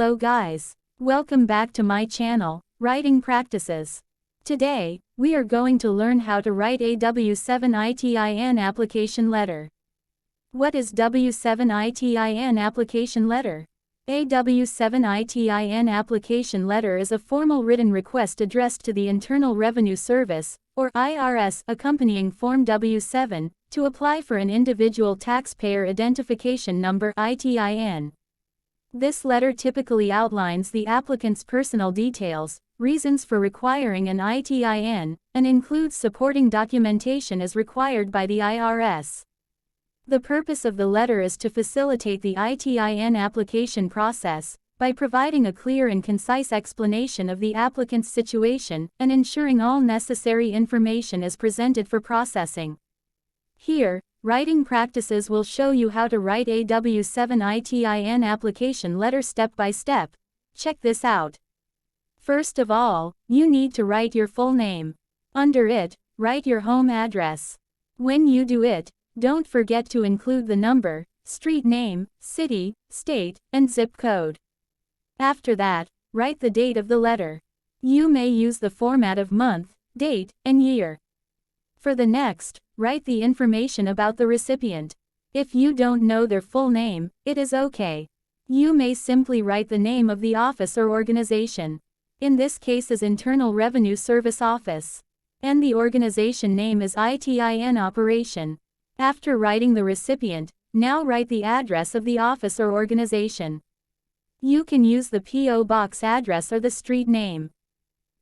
Hello guys. Welcome back to my channel, Writing Practices. Today, we are going to learn how to write a W-7 ITIN application letter. What is W-7 ITIN application letter? A W-7 ITIN application letter is a formal written request addressed to the Internal Revenue Service, or IRS, accompanying Form W-7, to apply for an individual taxpayer identification number ITIN. This letter typically outlines the applicant's personal details, reasons for requiring an ITIN, and includes supporting documentation as required by the IRS. The purpose of the letter is to facilitate the ITIN application process, by providing a clear and concise explanation of the applicant's situation, and ensuring all necessary information is presented for processing. Here, Writing Practices will show you how to write a W-7 ITIN application letter step by step. Check this out. First of all, you need to write your full name. Under it, write your home address. When you do it, don't forget to include the number, street name, city, state, and zip code. After that, write the date of the letter. You may use the format of month, date, and year. For the next, write the information about the recipient. If you don't know their full name, it is okay. You may simply write the name of the office or organization. In this case is Internal Revenue Service Office. And the organization name is ITIN Operation. After writing the recipient, now write the address of the office or organization. You can use the P.O. Box address or the street name.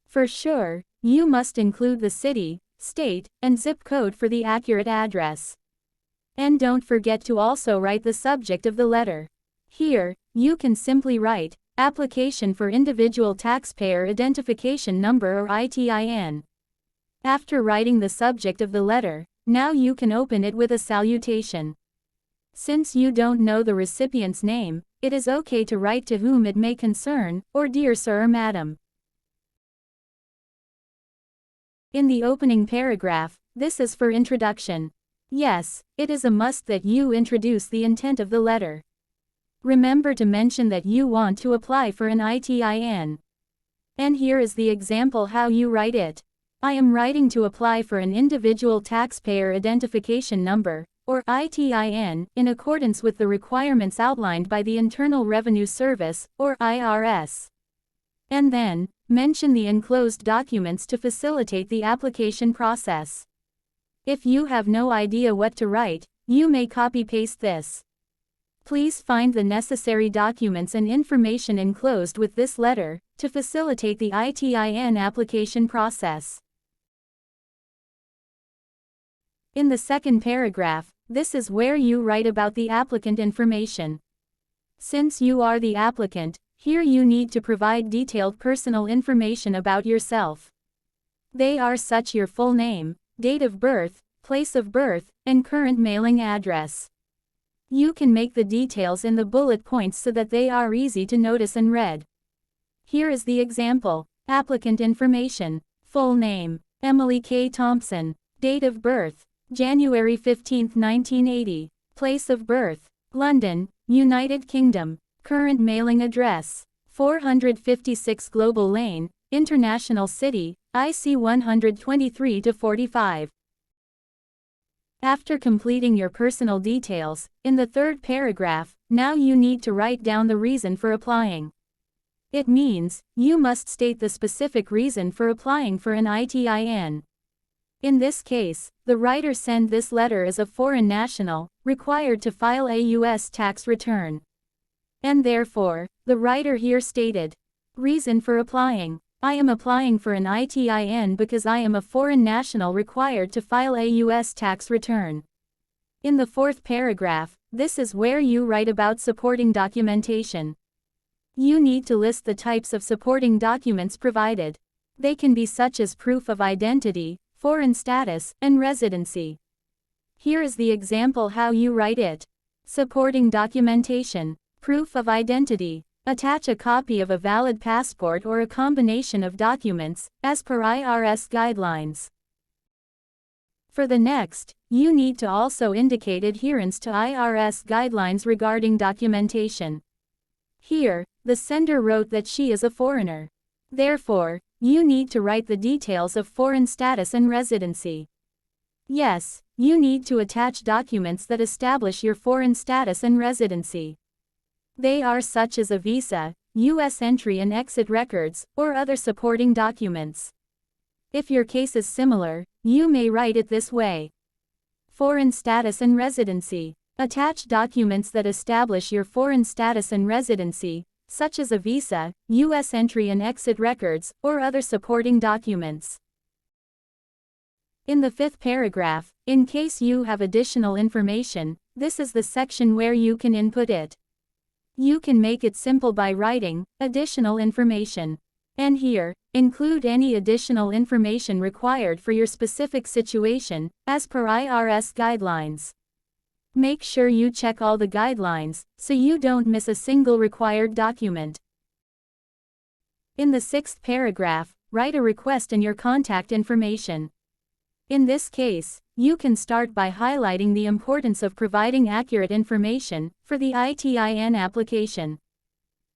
For sure, you must include the city, state, and zip code for the accurate address. And don't forget to also write the subject of the letter. Here, you can simply write, Application for Individual Taxpayer Identification Number or ITIN. After writing the subject of the letter, now you can open it with a salutation. Since you don't know the recipient's name, it is okay to write to whom it may concern, or Dear Sir or Madam. In the opening paragraph, this is for introduction. Yes, it is a must that you introduce the intent of the letter. Remember to mention that you want to apply for an ITIN. And here is the example how you write it. I am writing to apply for an individual taxpayer identification number, or ITIN, in accordance with the requirements outlined by the Internal Revenue Service, or IRS. And then, mention the enclosed documents to facilitate the application process. If you have no idea what to write, you may copy-paste this. Please find the necessary documents and information enclosed with this letter, to facilitate the ITIN application process. In the second paragraph, this is where you write about the applicant information. Since you are the applicant, here you need to provide detailed personal information about yourself. They are such your full name, date of birth, place of birth, and current mailing address. You can make the details in the bullet points so that they are easy to notice and read. Here is the example. Applicant information. Full name, Emily K. Thompson. Date of birth, January 15, 1980. Place of birth, London, United Kingdom. Current mailing address, 456 Global Lane, International City, IC 123-45. After completing your personal details, in the third paragraph, now you need to write down the reason for applying. It means, you must state the specific reason for applying for an ITIN. In this case, the writer sent this letter as a foreign national, required to file a U.S. tax return. And therefore, the writer here stated, reason for applying. I am applying for an ITIN because I am a foreign national required to file a U.S. tax return. In the fourth paragraph, this is where you write about supporting documentation. You need to list the types of supporting documents provided. They can be such as proof of identity, foreign status, and residency. Here is the example how you write it. Supporting documentation. Proof of identity. Attach a copy of a valid passport or a combination of documents, as per IRS guidelines. For the next, you need to also indicate adherence to IRS guidelines regarding documentation. Here, the sender wrote that she is a foreigner. Therefore, you need to write the details of foreign status and residency. Yes, you need to attach documents that establish your foreign status and residency. They are such as a visa, U.S. entry and exit records, or other supporting documents. If your case is similar, you may write it this way. Foreign status and residency. Attach documents that establish your foreign status and residency, such as a visa, U.S. entry and exit records, or other supporting documents. In the fifth paragraph, in case you have additional information, this is the section where you can input it. You can make it simple by writing additional information. And here, include any additional information required for your specific situation, as per IRS guidelines. Make sure you check all the guidelines, so you don't miss a single required document. In the sixth paragraph, write a request and your contact information. In this case, you can start by highlighting the importance of providing accurate information for the ITIN application.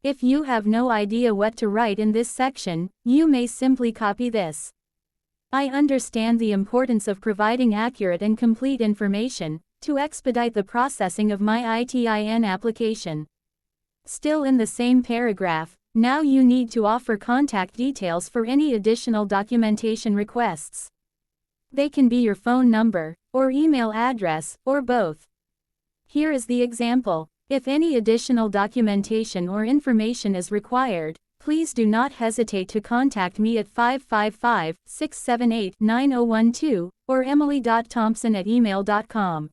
If you have no idea what to write in this section, you may simply copy this. I understand the importance of providing accurate and complete information to expedite the processing of my ITIN application. Still in the same paragraph, now you need to offer contact details for any additional documentation requests. They can be your phone number, or email address, or both. Here is the example. If any additional documentation or information is required, please do not hesitate to contact me at 555-678-9012, or emily.thompson@email.com.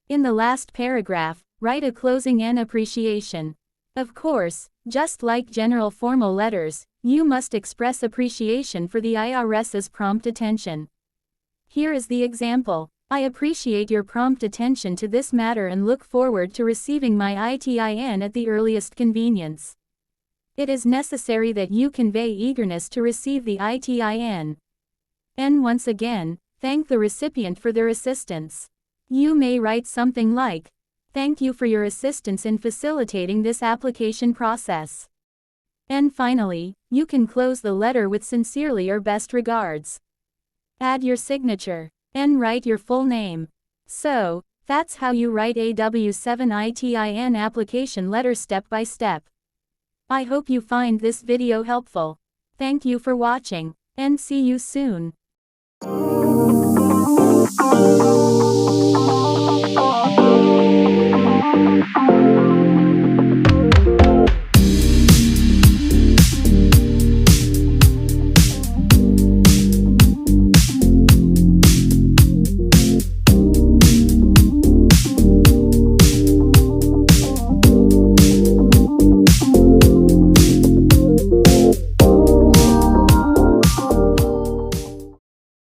In the last paragraph, write a closing and appreciation. Of course, just like general formal letters, you must express appreciation for the IRS's prompt attention. Here is the example. I appreciate your prompt attention to this matter and look forward to receiving my ITIN at the earliest convenience. It is necessary that you convey eagerness to receive the ITIN. And once again, thank the recipient for their assistance. You may write something like, "Thank you for your assistance in facilitating this application process." And finally, you can close the letter with "Sincerely" or "Best regards." Add your signature, and write your full name. So, that's how you write a W-7 ITIN application letter step by step. I hope you find this video helpful. Thank you for watching, and see you soon.